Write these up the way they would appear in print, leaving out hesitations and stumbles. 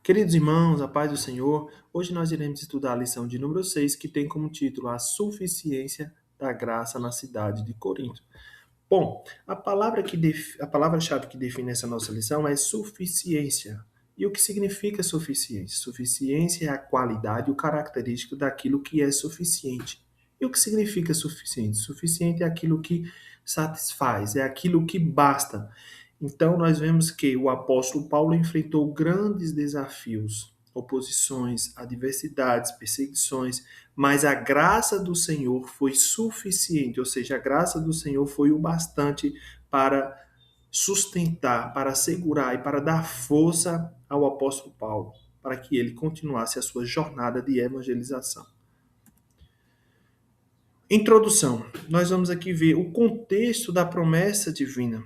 Queridos irmãos, a paz do Senhor, hoje nós iremos estudar a lição de número 6, que tem como título A Suficiência da Graça na Cidade de Corinto. Bom, a palavra-chave que define essa nossa lição é suficiência. E o que significa suficiência? Suficiência é a qualidade ou característica daquilo que é suficiente. E o que significa suficiente? Suficiente é aquilo que satisfaz, é aquilo que basta. Então, nós vemos que o apóstolo Paulo enfrentou grandes desafios, oposições, adversidades, perseguições, mas a graça do Senhor foi suficiente, ou seja, a graça do Senhor foi o bastante para sustentar, para segurar e para dar força ao apóstolo Paulo, para que ele continuasse a sua jornada de evangelização. Introdução. Nós vamos aqui ver o contexto da promessa divina.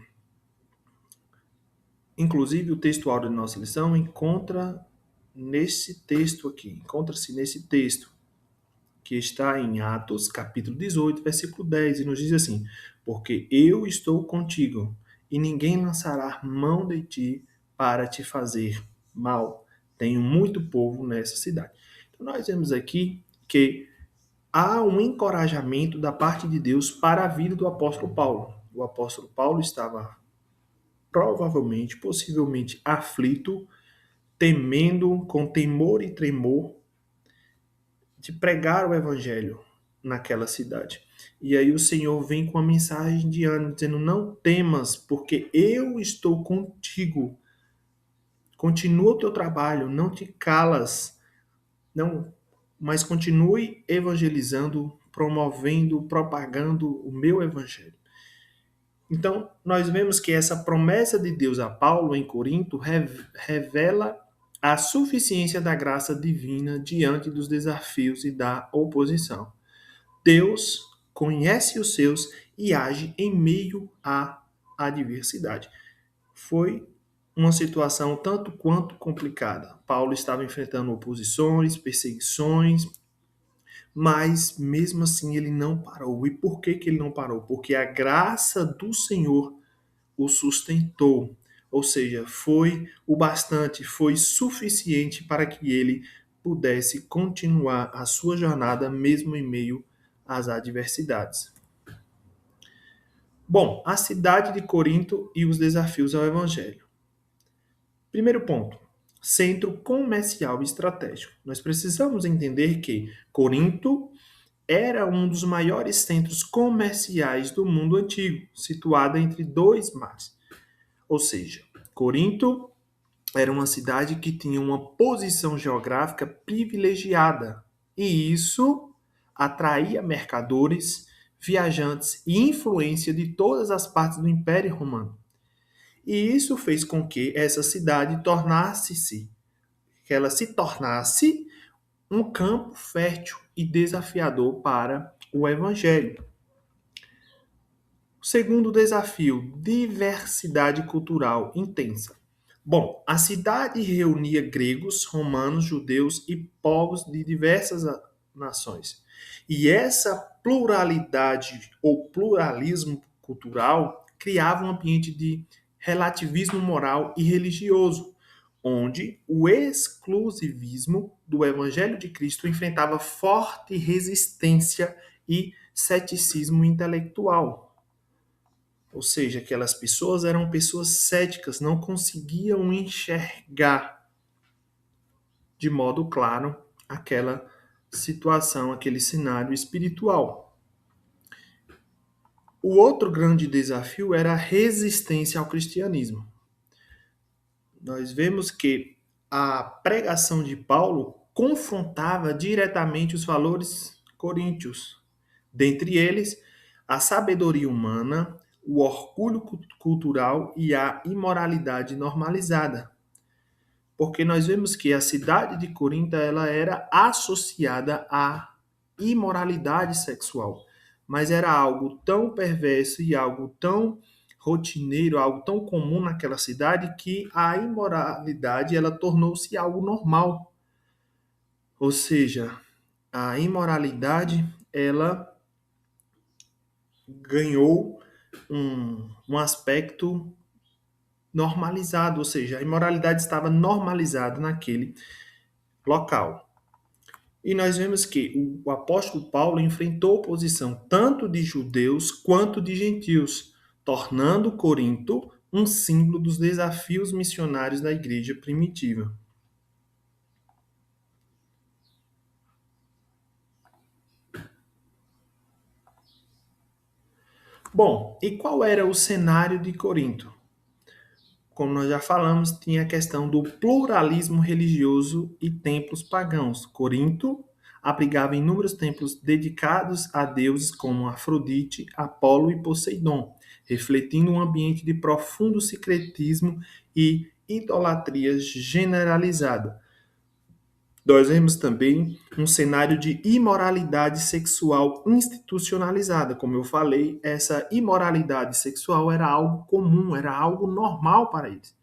Inclusive, o texto áudio de nossa lição encontra-se nesse texto, que está em Atos, capítulo 18, versículo 10, e nos diz assim: Porque eu estou contigo, e ninguém lançará mão de ti para te fazer mal. Tenho muito povo nessa cidade. Então, nós vemos aqui que há um encorajamento da parte de Deus para a vida do apóstolo Paulo. O apóstolo Paulo estava provavelmente, possivelmente aflito, temendo com temor e tremor de pregar o evangelho naquela cidade. E aí o Senhor vem com a mensagem de ânimo, dizendo: não temas, porque eu estou contigo. Continua o teu trabalho, não te calas, não, mas continue evangelizando, promovendo, propagando o meu evangelho. Então, nós vemos que essa promessa de Deus a Paulo em Corinto revela a suficiência da graça divina diante dos desafios e da oposição. Deus conhece os seus e age em meio à adversidade. Foi uma situação tanto quanto complicada. Paulo estava enfrentando oposições, perseguições, mas mesmo assim ele não parou. E por que ele não parou? Porque a graça do Senhor o sustentou. Ou seja, foi o bastante, foi suficiente para que ele pudesse continuar a sua jornada mesmo em meio às adversidades. Bom, a cidade de Corinto e os desafios ao evangelho. Primeiro ponto, centro comercial e estratégico. Nós precisamos entender que Corinto era um dos maiores centros comerciais do mundo antigo, situado entre dois mares. Ou seja, Corinto era uma cidade que tinha uma posição geográfica privilegiada, e isso atraía mercadores, viajantes e influência de todas as partes do Império Romano. E isso fez com que essa cidade se tornasse um campo fértil e desafiador para o evangelho. Segundo desafio, diversidade cultural intensa. Bom, a cidade reunia gregos, romanos, judeus e povos de diversas nações. E essa pluralidade ou pluralismo cultural criava um ambiente de relativismo moral e religioso, onde o exclusivismo do Evangelho de Cristo enfrentava forte resistência e ceticismo intelectual. Ou seja, aquelas pessoas eram pessoas céticas, não conseguiam enxergar de modo claro aquela situação, aquele cenário espiritual. O outro grande desafio era a resistência ao cristianismo. Nós vemos que a pregação de Paulo confrontava diretamente os valores coríntios, dentre eles a sabedoria humana, o orgulho cultural e a imoralidade normalizada. Porque nós vemos que a cidade de Corinto ela era associada à imoralidade sexual, mas era algo tão perverso e algo tão rotineiro, algo tão comum naquela cidade que a imoralidade ela tornou-se algo normal. Ou seja, a imoralidade ela ganhou um aspecto normalizado, ou seja, a imoralidade estava normalizada naquele local. E nós vemos que o apóstolo Paulo enfrentou oposição tanto de judeus quanto de gentios, tornando Corinto um símbolo dos desafios missionários da igreja primitiva. Bom, e qual era o cenário de Corinto? Como nós já falamos, tinha a questão do pluralismo religioso e templos pagãos. Corinto abrigava inúmeros templos dedicados a deuses como Afrodite, Apolo e Poseidon, refletindo um ambiente de profundo secretismo e idolatria generalizada. Nós vemos também um cenário de imoralidade sexual institucionalizada. Como eu falei, essa imoralidade sexual era algo comum, era algo normal para eles.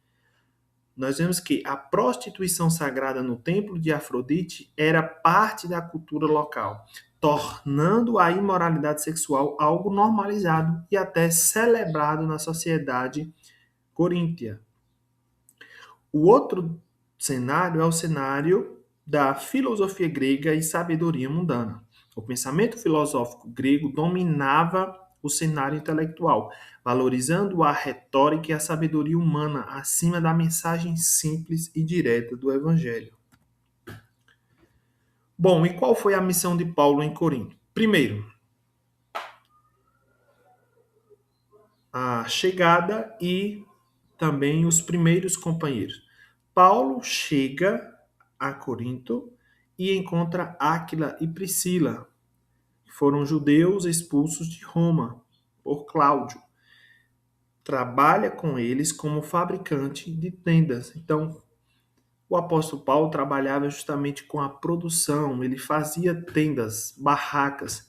Nós vemos que a prostituição sagrada no templo de Afrodite era parte da cultura local, tornando a imoralidade sexual algo normalizado e até celebrado na sociedade coríntia. O outro cenário é o cenário da filosofia grega e sabedoria mundana. O pensamento filosófico grego dominava o cenário intelectual, valorizando a retórica e a sabedoria humana acima da mensagem simples e direta do Evangelho. Bom, e qual foi a missão de Paulo em Corinto? Primeiro, a chegada e também os primeiros companheiros. Paulo chega a Corinto e encontra Áquila e Priscila, que foram judeus expulsos de Roma por Cláudio. Trabalha com eles como fabricante de tendas. Então, o apóstolo Paulo trabalhava justamente com a produção, ele fazia tendas, barracas,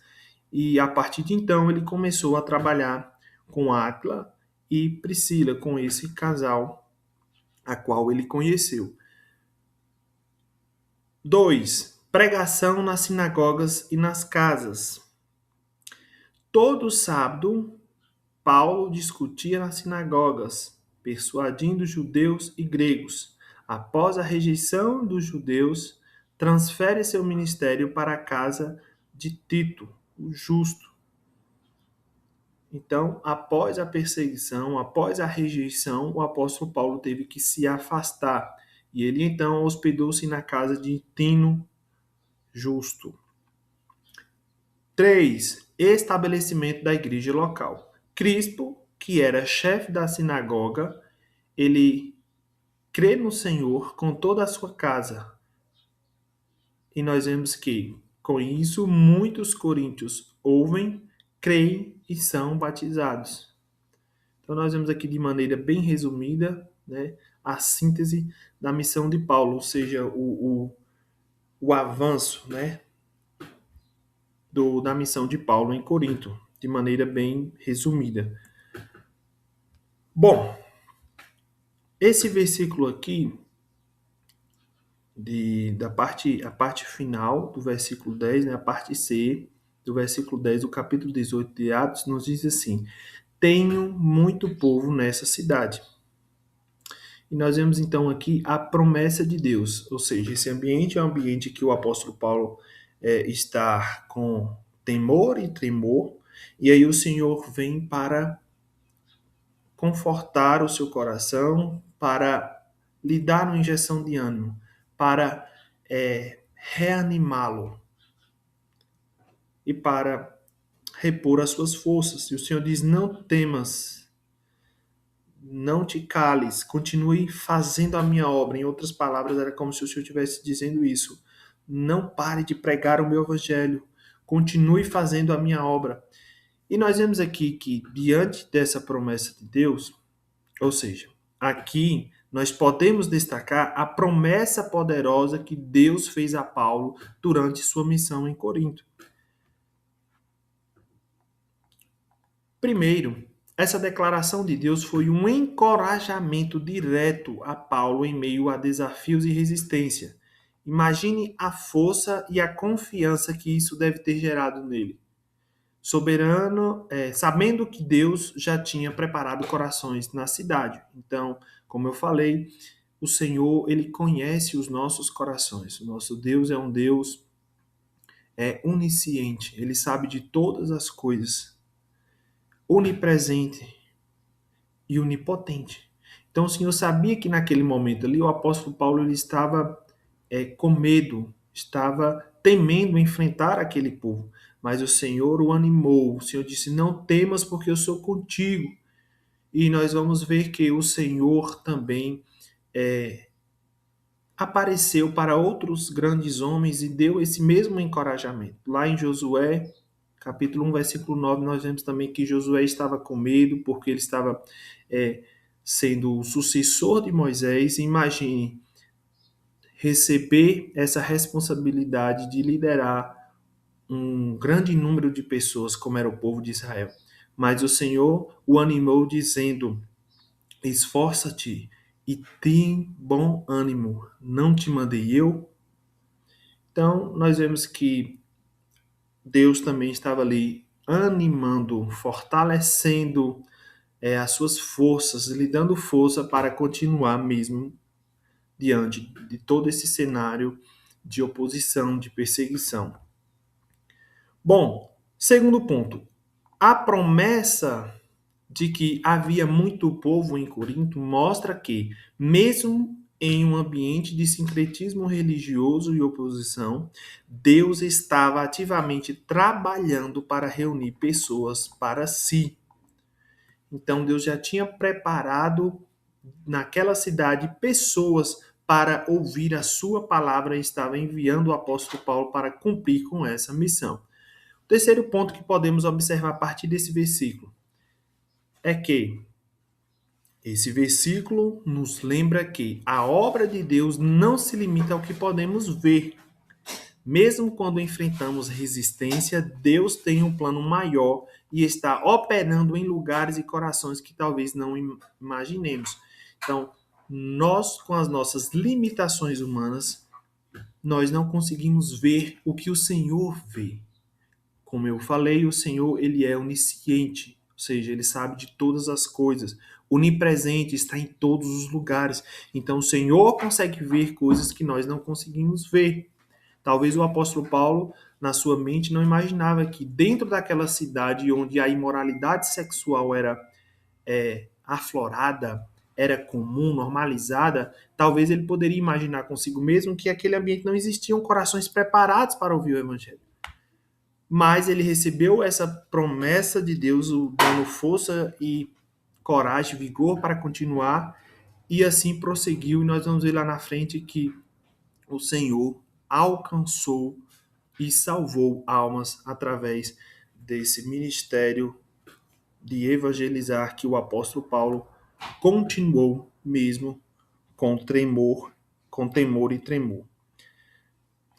e a partir de então ele começou a trabalhar com Áquila e Priscila, com esse casal a qual ele conheceu. 2. Pregação nas sinagogas e nas casas. Todo sábado, Paulo discutia nas sinagogas, persuadindo judeus e gregos. Após a rejeição dos judeus, transfere seu ministério para a casa de Tito, o justo. Então, após a perseguição, após a rejeição, o apóstolo Paulo teve que se afastar. E ele então hospedou-se na casa de Tino, justo. 3. Estabelecimento da igreja local. Crispo, que era chefe da sinagoga, ele crê no Senhor com toda a sua casa. E nós vemos que, com isso, muitos coríntios ouvem, creem e são batizados. Então, nós vemos aqui de maneira bem resumida, né, a síntese da missão de Paulo, ou seja, o avanço, né, da missão de Paulo em Corinto, de maneira bem resumida. Bom, esse versículo aqui, a parte final do versículo 10, né, a parte C do versículo 10 do capítulo 18 de Atos, nos diz assim: tenho muito povo nessa cidade. E nós vemos então aqui a promessa de Deus, ou seja, esse ambiente é um ambiente que o apóstolo Paulo está com temor e tremor, e aí o Senhor vem para confortar o seu coração, para lhe dar uma injeção de ânimo, para reanimá-lo e para repor as suas forças. E o Senhor diz: não temas, não te cales, continue fazendo a minha obra. Em outras palavras, era como se o Senhor estivesse dizendo isso. Não pare de pregar o meu evangelho, continue fazendo a minha obra. E nós vemos aqui que, diante dessa promessa de Deus, ou seja, aqui nós podemos destacar a promessa poderosa que Deus fez a Paulo durante sua missão em Corinto. Primeiro, essa declaração de Deus foi um encorajamento direto a Paulo em meio a desafios e resistência. Imagine a força e a confiança que isso deve ter gerado nele. Soberano, sabendo que Deus já tinha preparado corações na cidade. Então, Como eu falei, o Senhor, ele conhece os nossos corações. O nosso Deus é um Deus onisciente. Ele sabe de todas as coisas. Onipresente e onipotente. Então o Senhor sabia que naquele momento ali o apóstolo Paulo ele estava com medo, estava temendo enfrentar aquele povo. Mas o Senhor o animou. O Senhor disse: não temas, porque eu sou contigo. E nós vamos ver que o Senhor também apareceu para outros grandes homens e deu esse mesmo encorajamento. Lá em Josué, capítulo 1, versículo 9, nós vemos também que Josué estava com medo, porque ele estava sendo o sucessor de Moisés. Imagine receber essa responsabilidade de liderar um grande número de pessoas, como era o povo de Israel. Mas o Senhor o animou, dizendo: esforça-te e tem bom ânimo, não te mandei eu? Então, nós vemos que Deus também estava ali animando, fortalecendo as suas forças, lhe dando força para continuar mesmo diante de todo esse cenário de oposição, de perseguição. Bom, segundo ponto, a promessa de que havia muito povo em Corinto mostra que, mesmo em um ambiente de sincretismo religioso e oposição, Deus estava ativamente trabalhando para reunir pessoas para si. Então Deus já tinha preparado naquela cidade pessoas para ouvir a sua palavra e estava enviando o apóstolo Paulo para cumprir com essa missão. O terceiro ponto que podemos observar a partir desse versículo é que esse versículo nos lembra que a obra de Deus não se limita ao que podemos ver. Mesmo quando enfrentamos resistência, Deus tem um plano maior e está operando em lugares e corações que talvez não imaginemos. Então, nós, com as nossas limitações humanas, nós não conseguimos ver o que o Senhor vê. Como eu falei, o Senhor, ele é onisciente, ou seja, ele sabe de todas as coisas. Onipresente, está em todos os lugares. Então, o Senhor consegue ver coisas que nós não conseguimos ver. Talvez o apóstolo Paulo, na sua mente, não imaginava que dentro daquela cidade onde a imoralidade sexual era aflorada, era comum, normalizada, talvez ele poderia imaginar consigo mesmo que aquele ambiente não existiam corações preparados para ouvir o evangelho. Mas ele recebeu essa promessa de Deus, dando força e coragem, vigor para continuar, e assim prosseguiu. E nós vamos ver lá na frente que o Senhor alcançou e salvou almas através desse ministério de evangelizar que o apóstolo Paulo continuou mesmo com tremor, com temor e tremor.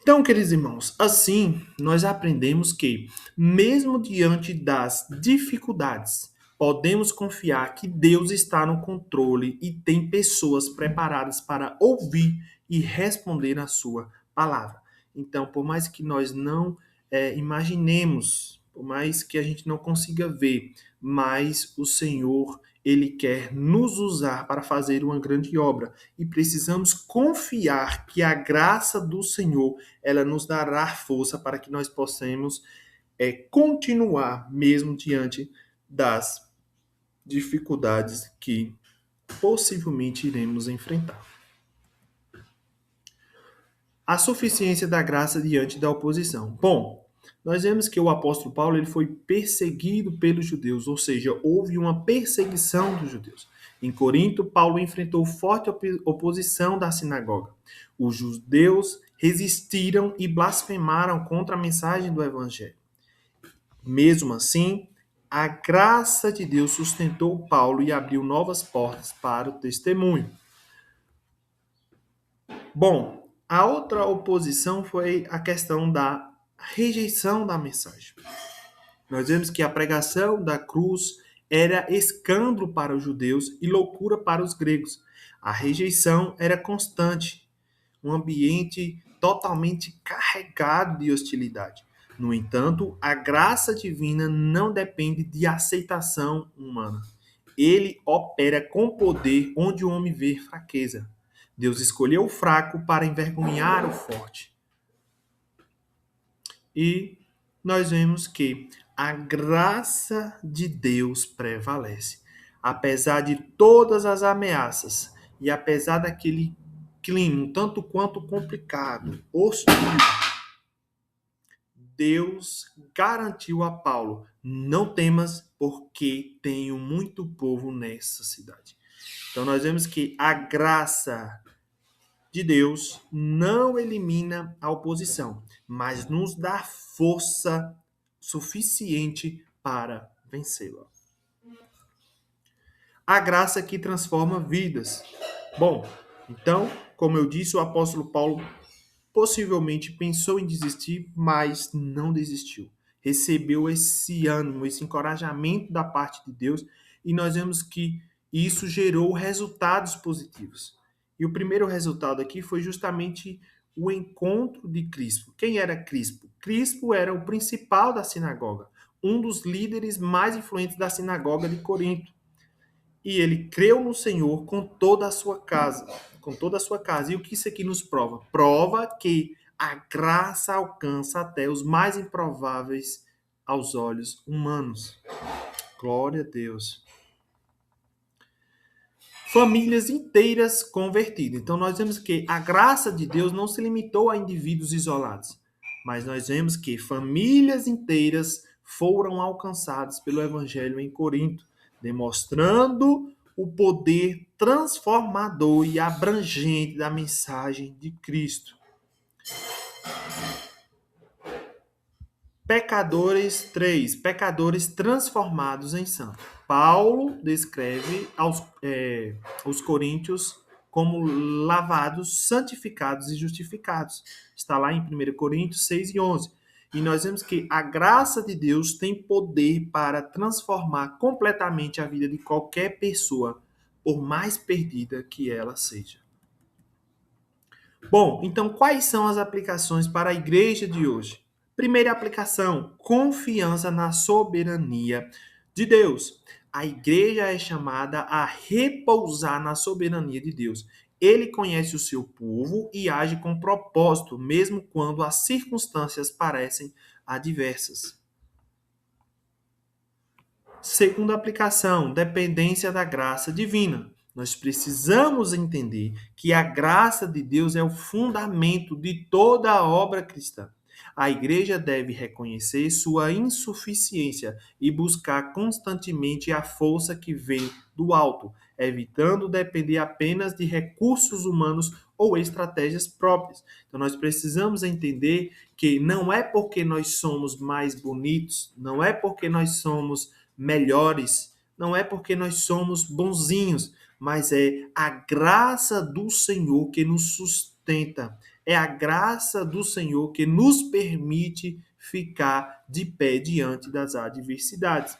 Então, queridos irmãos, assim nós aprendemos que, mesmo diante das dificuldades, podemos confiar que Deus está no controle e tem pessoas preparadas para ouvir e responder a sua palavra. Então, por mais que nós não imaginemos, por mais que a gente não consiga ver, mas o Senhor, ele quer nos usar para fazer uma grande obra. E precisamos confiar que a graça do Senhor, ela nos dará força para que nós possamos continuar mesmo diante das dificuldades que possivelmente iremos enfrentar. A suficiência da graça diante da oposição. Bom, nós vemos que o apóstolo Paulo ele foi perseguido pelos judeus, ou seja, houve uma perseguição dos judeus. Em Corinto, Paulo enfrentou forte oposição da sinagoga. Os judeus resistiram e blasfemaram contra a mensagem do evangelho. Mesmo assim, a graça de Deus sustentou Paulo e abriu novas portas para o testemunho. Bom, a outra oposição foi a questão da rejeição da mensagem. Nós vemos que a pregação da cruz era escândalo para os judeus e loucura para os gregos. A rejeição era constante, um ambiente totalmente carregado de hostilidade. No entanto, a graça divina não depende de aceitação humana. ele opera com poder onde o homem vê fraqueza. Deus escolheu o fraco para envergonhar o forte. E nós vemos que a graça de Deus prevalece. Apesar de todas as ameaças e apesar daquele clima um tanto quanto complicado, hostil, Deus garantiu a Paulo: não temas, porque tenho muito povo nessa cidade. Então nós vemos que a graça de Deus não elimina a oposição, mas nos dá força suficiente para vencê-la. A graça que transforma vidas. Bom, então, como eu disse, o apóstolo Paulo possivelmente pensou em desistir, mas não desistiu. Recebeu esse ânimo, esse encorajamento da parte de Deus, e nós vemos que isso gerou resultados positivos. E o primeiro resultado aqui foi justamente o encontro de Crispo. Quem era Crispo? Crispo era o principal da sinagoga, um dos líderes mais influentes da sinagoga de Corinto. E ele creu no Senhor com toda a sua casa, com toda a sua casa. E o que isso aqui nos prova? Prova que a graça alcança até os mais improváveis aos olhos humanos. Glória a Deus. Famílias inteiras convertidas. Então nós vemos que a graça de Deus não se limitou a indivíduos isolados, mas nós vemos que famílias inteiras foram alcançadas pelo evangelho em Corinto, demonstrando o poder transformador e abrangente da mensagem de Cristo. Pecadores 3, pecadores transformados em santos. Paulo descreve os coríntios como lavados, santificados e justificados. Está lá em 1 Coríntios 6 e 11. E nós vemos que a graça de Deus tem poder para transformar completamente a vida de qualquer pessoa, por mais perdida que ela seja. Bom, então quais são as aplicações para a igreja de hoje? Primeira aplicação, confiança na soberania de Deus. A igreja é chamada a repousar na soberania de Deus. Ele conhece o seu povo e age com propósito, mesmo quando as circunstâncias parecem adversas. Segunda aplicação, dependência da graça divina. Nós precisamos entender que a graça de Deus é o fundamento de toda a obra cristã. A igreja deve reconhecer sua insuficiência e buscar constantemente a força que vem do alto, evitando depender apenas de recursos humanos ou estratégias próprias. Então nós precisamos entender que não é porque nós somos mais bonitos, não é porque nós somos melhores, não é porque nós somos bonzinhos, mas é a graça do Senhor que nos sustenta. É a graça do Senhor que nos permite ficar de pé diante das adversidades.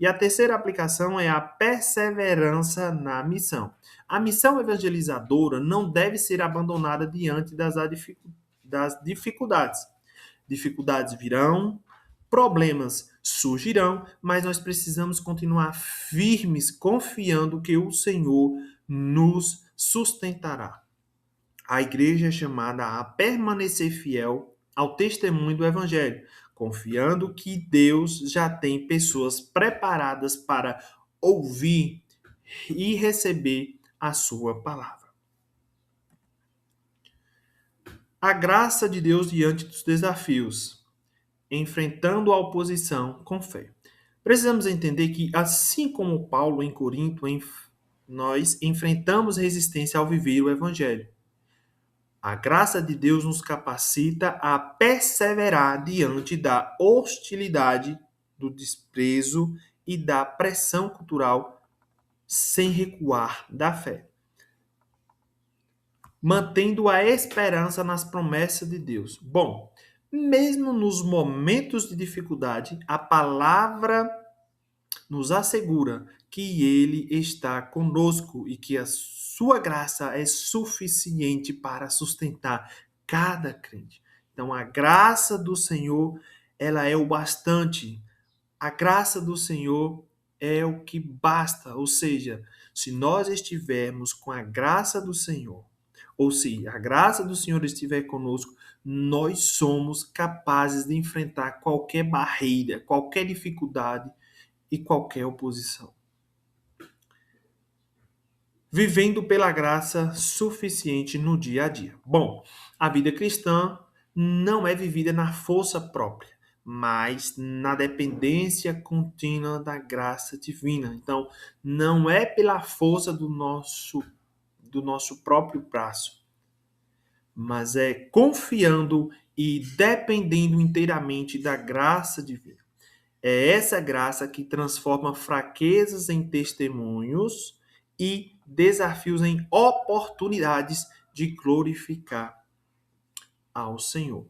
E a terceira aplicação é a perseverança na missão. A missão evangelizadora não deve ser abandonada diante das dificuldades. Dificuldades virão, problemas surgirão, mas nós precisamos continuar firmes, confiando que o Senhor nos sustentará. A igreja é chamada a permanecer fiel ao testemunho do Evangelho, confiando que Deus já tem pessoas preparadas para ouvir e receber a sua palavra. A graça de Deus diante dos desafios, enfrentando a oposição com fé. Precisamos entender que, assim como Paulo em Corinto, nós enfrentamos resistência ao viver o Evangelho. A graça de Deus nos capacita a perseverar diante da hostilidade, do desprezo e da pressão cultural, sem recuar da fé, mantendo a esperança nas promessas de Deus. Bom, mesmo nos momentos de dificuldade, a palavra nos assegura que Ele está conosco e que a sua graça é suficiente para sustentar cada crente. Então, a graça do Senhor, ela é o bastante. A graça do Senhor é o que basta. Ou seja, se nós estivermos com a graça do Senhor, ou se a graça do Senhor estiver conosco, nós somos capazes de enfrentar qualquer barreira, qualquer dificuldade e qualquer oposição. Vivendo pela graça suficiente no dia a dia. Bom, a vida cristã não é vivida na força própria, mas na dependência contínua da graça divina. Então, não é pela força do nosso próprio braço, mas é confiando e dependendo inteiramente da graça divina. É essa graça que transforma fraquezas em testemunhos e desafios em oportunidades de glorificar ao Senhor.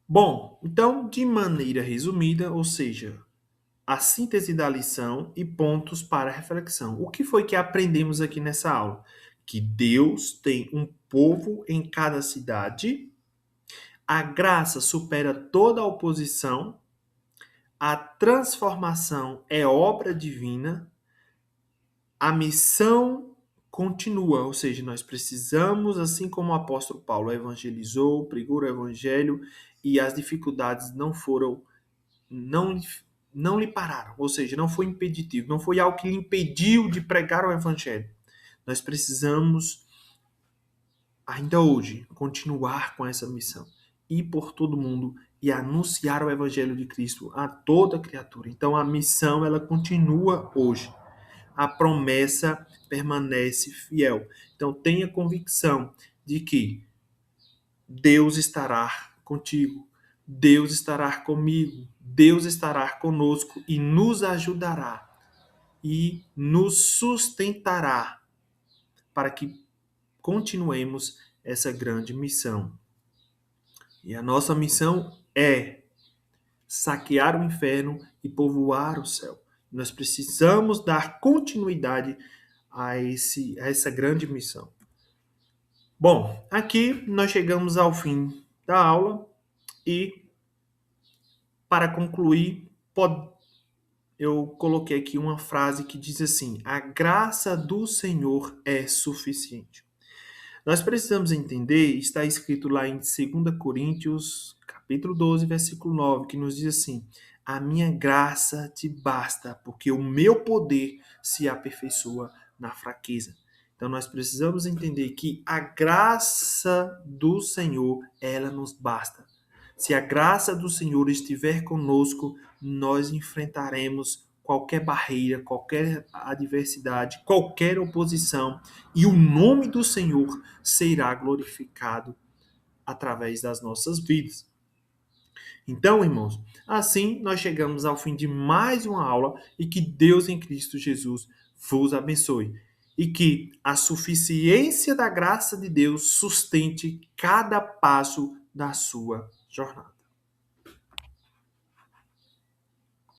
Bom, então, de maneira resumida, ou seja, a síntese da lição e pontos para a reflexão. O que foi que aprendemos aqui nessa aula? Que Deus tem um povo em cada cidade, a graça supera toda a oposição, a transformação é obra divina, a missão continua, ou seja, nós precisamos, assim como o apóstolo Paulo evangelizou, pregou o evangelho e as dificuldades não, não lhe pararam, ou seja, não foi impeditivo, não foi algo que lhe impediu de pregar o evangelho. Nós precisamos, ainda hoje, continuar com essa missão, ir por todo mundo e anunciar o evangelho de Cristo a toda criatura. Então a missão ela continua hoje. A promessa permanece fiel. Então tenha convicção de que Deus estará contigo, Deus estará comigo, Deus estará conosco e nos ajudará e nos sustentará para que continuemos essa grande missão. E a nossa missão é saquear o inferno e povoar o céu. Nós precisamos dar continuidade a essa grande missão. Bom, aqui nós chegamos ao fim da aula e, para concluir, eu coloquei aqui uma frase que diz assim: a graça do Senhor é suficiente. Nós precisamos entender, está escrito lá em 2 Coríntios, capítulo 12, versículo 9, que nos diz assim: a minha graça te basta, porque o meu poder se aperfeiçoa na fraqueza. Então nós precisamos entender que a graça do Senhor, ela nos basta. Se a graça do Senhor estiver conosco, nós enfrentaremos qualquer barreira, qualquer adversidade, qualquer oposição, e o nome do Senhor será glorificado através das nossas vidas. Então, irmãos, assim nós chegamos ao fim de mais uma aula e que Deus em Cristo Jesus vos abençoe. E que a suficiência da graça de Deus sustente cada passo da sua jornada.